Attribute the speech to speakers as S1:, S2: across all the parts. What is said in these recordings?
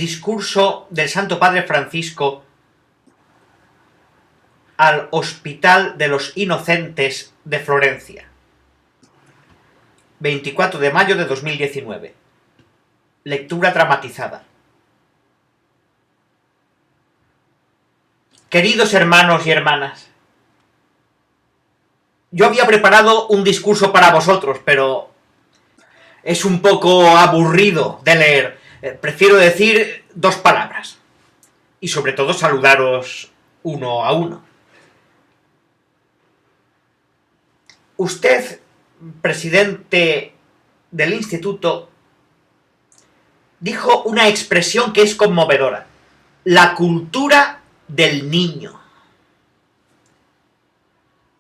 S1: Discurso del Santo Padre Francisco al Hospital de los Inocentes de Florencia, 24 de mayo de 2019. Lectura dramatizada. Queridos hermanos y hermanas, yo había preparado un discurso para vosotros, pero es un poco aburrido de leer. Prefiero decir dos palabras. Y sobre todo saludaros uno a uno. Usted, presidente del instituto, dijo una expresión que es conmovedora: la cultura del niño.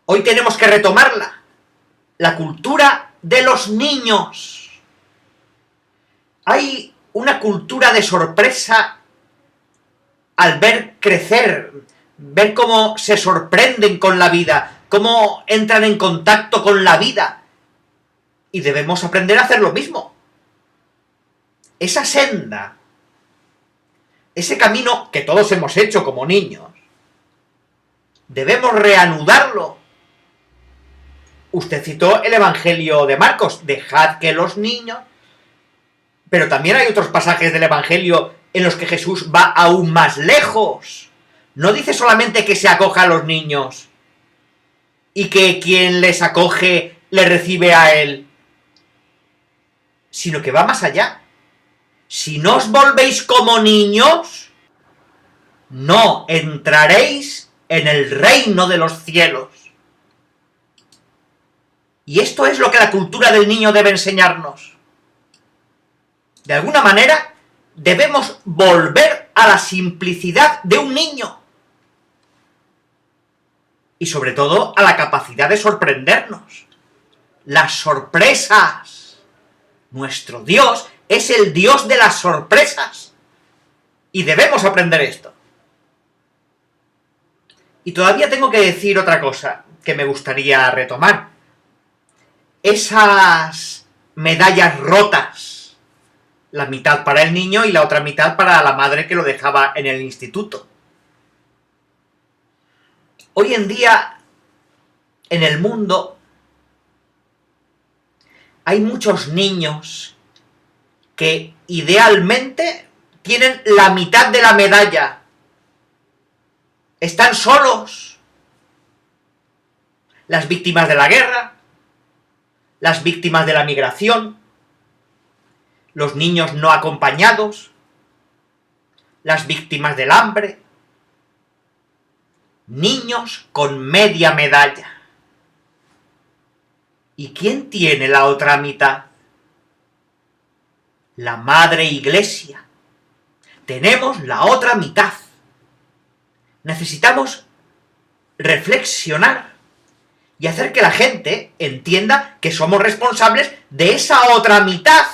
S1: Hoy tenemos que retomarla. La cultura de los niños. Hay una cultura de sorpresa al ver crecer, ver cómo se sorprenden con la vida, cómo entran en contacto con la vida. Y debemos aprender a hacer lo mismo. Esa senda, ese camino que todos hemos hecho como niños, debemos reanudarlo. Usted citó el Evangelio de Marcos: dejad que los niños... Pero también hay otros pasajes del Evangelio en los que Jesús va aún más lejos. No dice solamente que se acoja a los niños y que quien les acoge le recibe a él, sino que va más allá. Si no os volvéis como niños, no entraréis en el reino de los cielos. Y esto es lo que la cultura del niño debe enseñarnos. De alguna manera, debemos volver a la simplicidad de un niño. Y sobre todo, a la capacidad de sorprendernos. Las sorpresas. Nuestro Dios es el Dios de las sorpresas. Y debemos aprender esto. Y todavía tengo que decir otra cosa que me gustaría retomar. Esas medallas rotas. La mitad para el niño y la otra mitad para la madre que lo dejaba en el instituto. Hoy en día, en el mundo, hay muchos niños que idealmente tienen la mitad de la medalla. Están solos. Las víctimas de la guerra, las víctimas de la migración, los niños no acompañados, las víctimas del hambre, niños con media medalla. ¿Y quién tiene la otra mitad? La Madre Iglesia. Tenemos la otra mitad. Necesitamos reflexionar y hacer que la gente entienda que somos responsables de esa otra mitad.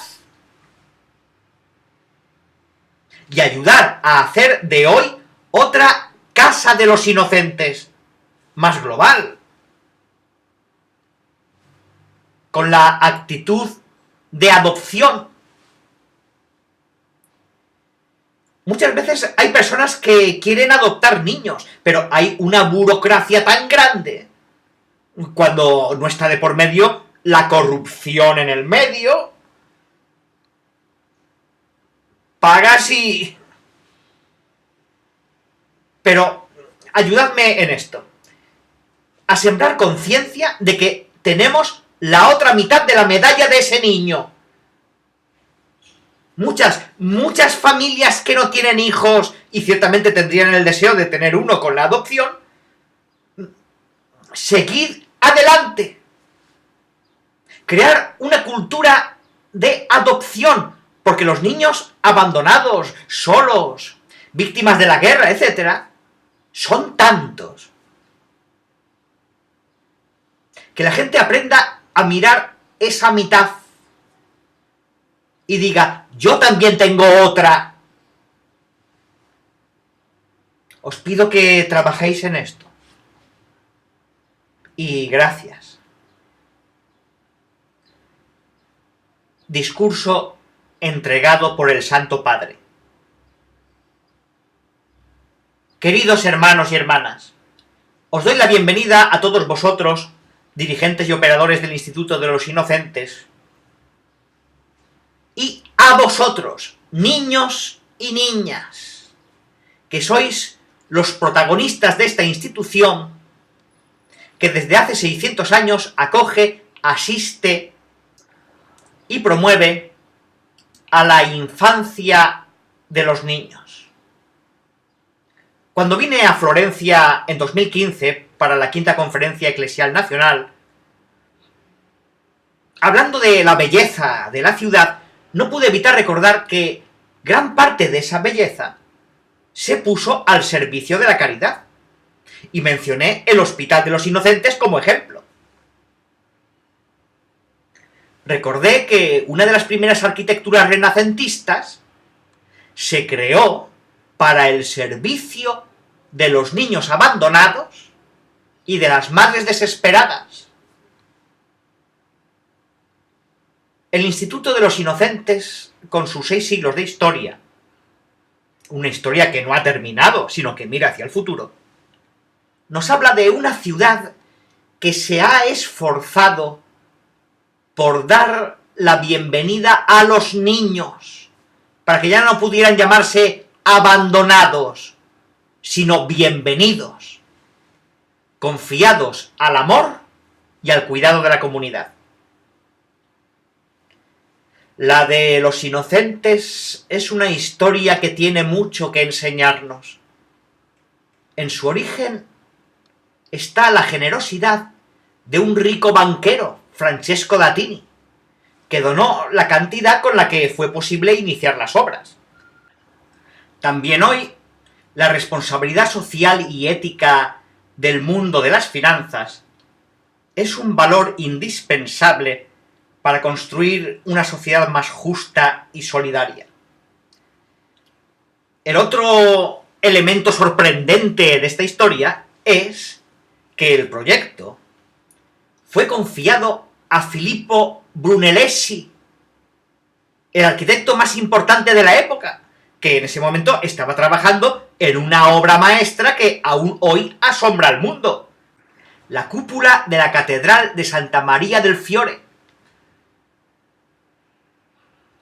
S1: Y ayudar a hacer de hoy otra casa de los inocentes, más global, con la actitud de adopción. Muchas veces hay personas que quieren adoptar niños, pero hay una burocracia tan grande, cuando no está de por medio la corrupción en el medio. Pagas y... Pero ayudadme en esto. A sembrar conciencia de que tenemos la otra mitad de la medalla de ese niño. Muchas familias que no tienen hijos y ciertamente tendrían el deseo de tener uno con la adopción. Seguid adelante. Crear una cultura de adopción. Porque los niños abandonados, solos, víctimas de la guerra, etc., son tantos. Que la gente aprenda a mirar esa mitad y diga: yo también tengo otra. Os pido que trabajéis en esto. Y gracias. Discurso entregado por el Santo Padre. Queridos hermanos y hermanas, os doy la bienvenida a todos vosotros, dirigentes y operadores del Instituto de los Inocentes, y a vosotros, niños y niñas, que sois los protagonistas de esta institución que desde hace 600 años acoge, asiste y promueve a la infancia de los niños. Cuando vine a Florencia en 2015 para la Quinta Conferencia Eclesial Nacional, hablando de la belleza de la ciudad, no pude evitar recordar que gran parte de esa belleza se puso al servicio de la caridad, y mencioné el Hospital de los Inocentes como ejemplo. Recordé que una de las primeras arquitecturas renacentistas se creó para el servicio de los niños abandonados y de las madres desesperadas. El Instituto de los Inocentes, con sus 6 siglos de historia, una historia que no ha terminado, sino que mira hacia el futuro, nos habla de una ciudad que se ha esforzado por dar la bienvenida a los niños, para que ya no pudieran llamarse abandonados, sino bienvenidos, confiados al amor y al cuidado de la comunidad. La de los Inocentes es una historia que tiene mucho que enseñarnos. En su origen está la generosidad de un rico banquero, Francesco Latini, que donó la cantidad con la que fue posible iniciar las obras. También hoy, la responsabilidad social y ética del mundo de las finanzas es un valor indispensable para construir una sociedad más justa y solidaria. El otro elemento sorprendente de esta historia es que el proyecto fue confiado a Filippo Brunelleschi, el arquitecto más importante de la época, que en ese momento estaba trabajando en una obra maestra que aún hoy asombra al mundo: la cúpula de la Catedral de Santa María del Fiore.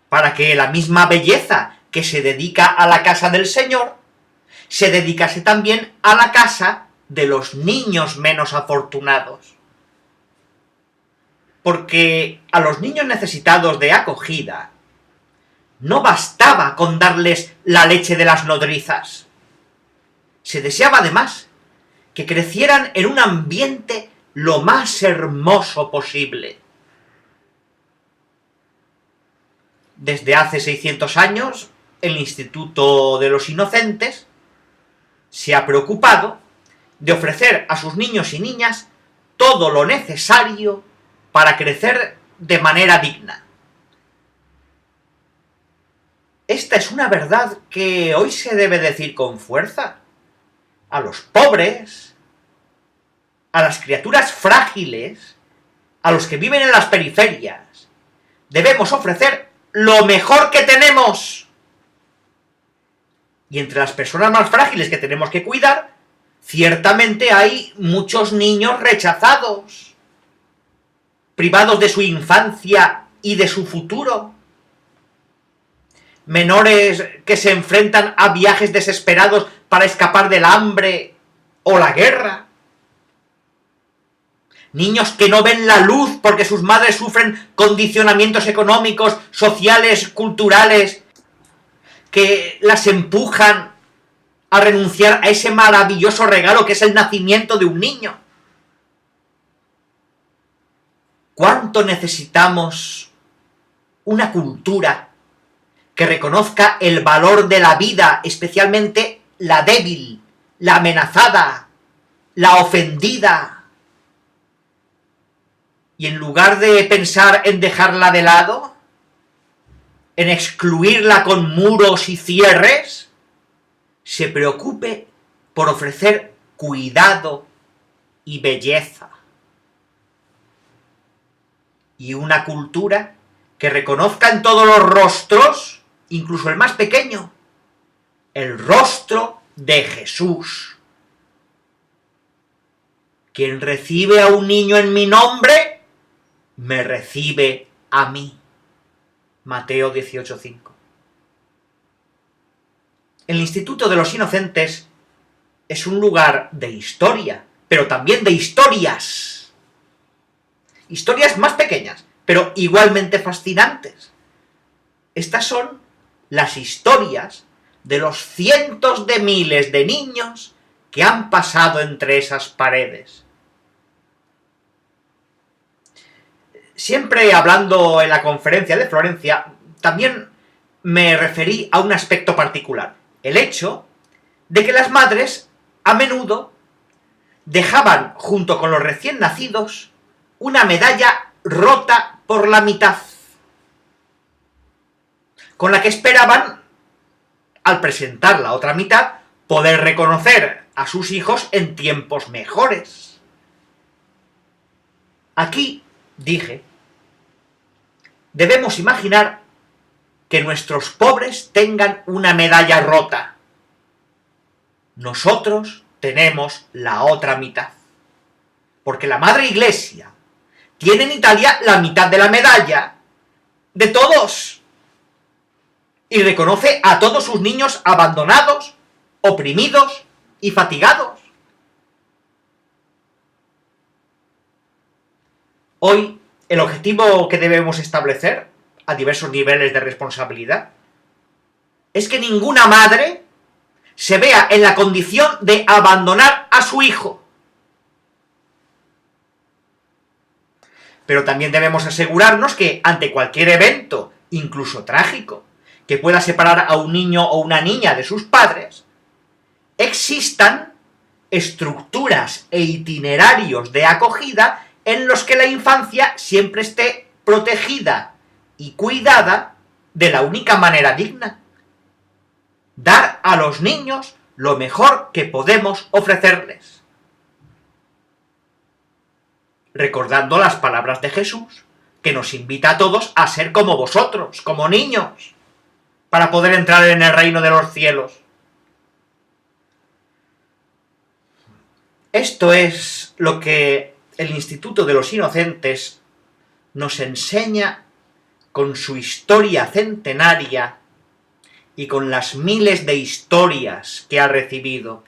S1: Para que la misma belleza que se dedica a la casa del Señor se dedicase también a la casa de los niños menos afortunados. Porque a los niños necesitados de acogida no bastaba con darles la leche de las nodrizas. Se deseaba además que crecieran en un ambiente lo más hermoso posible. Desde hace 600 años, el Instituto de los Inocentes se ha preocupado de ofrecer a sus niños y niñas todo lo necesario para crecer de manera digna. Esta es una verdad que hoy se debe decir con fuerza. A los pobres, a las criaturas frágiles, a los que viven en las periferias, debemos ofrecer lo mejor que tenemos. Y entre las personas más frágiles que tenemos que cuidar, ciertamente hay muchos niños rechazados, privados de su infancia y de su futuro, menores que se enfrentan a viajes desesperados para escapar del hambre o la guerra, niños que no ven la luz porque sus madres sufren condicionamientos económicos, sociales, culturales, que las empujan a renunciar a ese maravilloso regalo que es el nacimiento de un niño. ¿Cuánto necesitamos una cultura que reconozca el valor de la vida, especialmente la débil, la amenazada, la ofendida? Y en lugar de pensar en dejarla de lado, en excluirla con muros y cierres, se preocupe por ofrecer cuidado y belleza. Y una cultura que reconozca en todos los rostros, incluso el más pequeño, el rostro de Jesús. Quien recibe a un niño en mi nombre, me recibe a mí. Mateo 18:5. El Instituto de los Inocentes es un lugar de historia, pero también de historias. Historias más pequeñas, pero igualmente fascinantes. Estas son las historias de los cientos de miles de niños que han pasado entre esas paredes. Siempre hablando en la conferencia de Florencia, también me referí a un aspecto particular, el hecho de que las madres a menudo dejaban junto con los recién nacidos una medalla rota por la mitad, con la que esperaban, al presentar la otra mitad, poder reconocer a sus hijos en tiempos mejores. Aquí, dije, debemos imaginar que nuestros pobres tengan una medalla rota. Nosotros tenemos la otra mitad. Porque la Madre Iglesia tiene en Italia la mitad de la medalla de todos. Y reconoce a todos sus niños abandonados, oprimidos y fatigados. Hoy, el objetivo que debemos establecer, a diversos niveles de responsabilidad, es que ninguna madre se vea en la condición de abandonar a su hijo. Pero también debemos asegurarnos que ante cualquier evento, incluso trágico, que pueda separar a un niño o una niña de sus padres, existan estructuras e itinerarios de acogida en los que la infancia siempre esté protegida y cuidada de la única manera digna: dar a los niños lo mejor que podemos ofrecerles. Recordando las palabras de Jesús, que nos invita a todos a ser como vosotros, como niños, para poder entrar en el reino de los cielos. Esto es lo que el Instituto de los Inocentes nos enseña con su historia centenaria y con las miles de historias que ha recibido.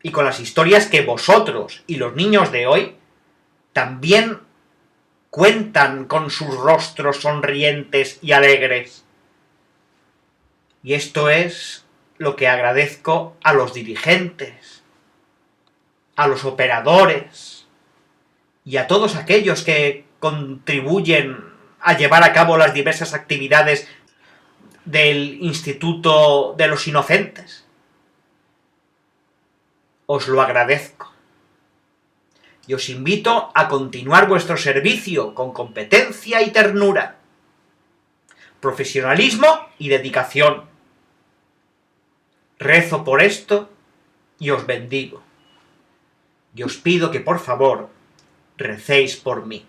S1: Y con las historias que vosotros y los niños de hoy también cuentan con sus rostros sonrientes y alegres. Y esto es lo que agradezco a los dirigentes, a los operadores y a todos aquellos que contribuyen a llevar a cabo las diversas actividades del Instituto de los Inocentes. Os lo agradezco. Y os invito a continuar vuestro servicio con competencia y ternura, profesionalismo y dedicación. Rezo por esto y os bendigo. Y os pido que por favor recéis por mí.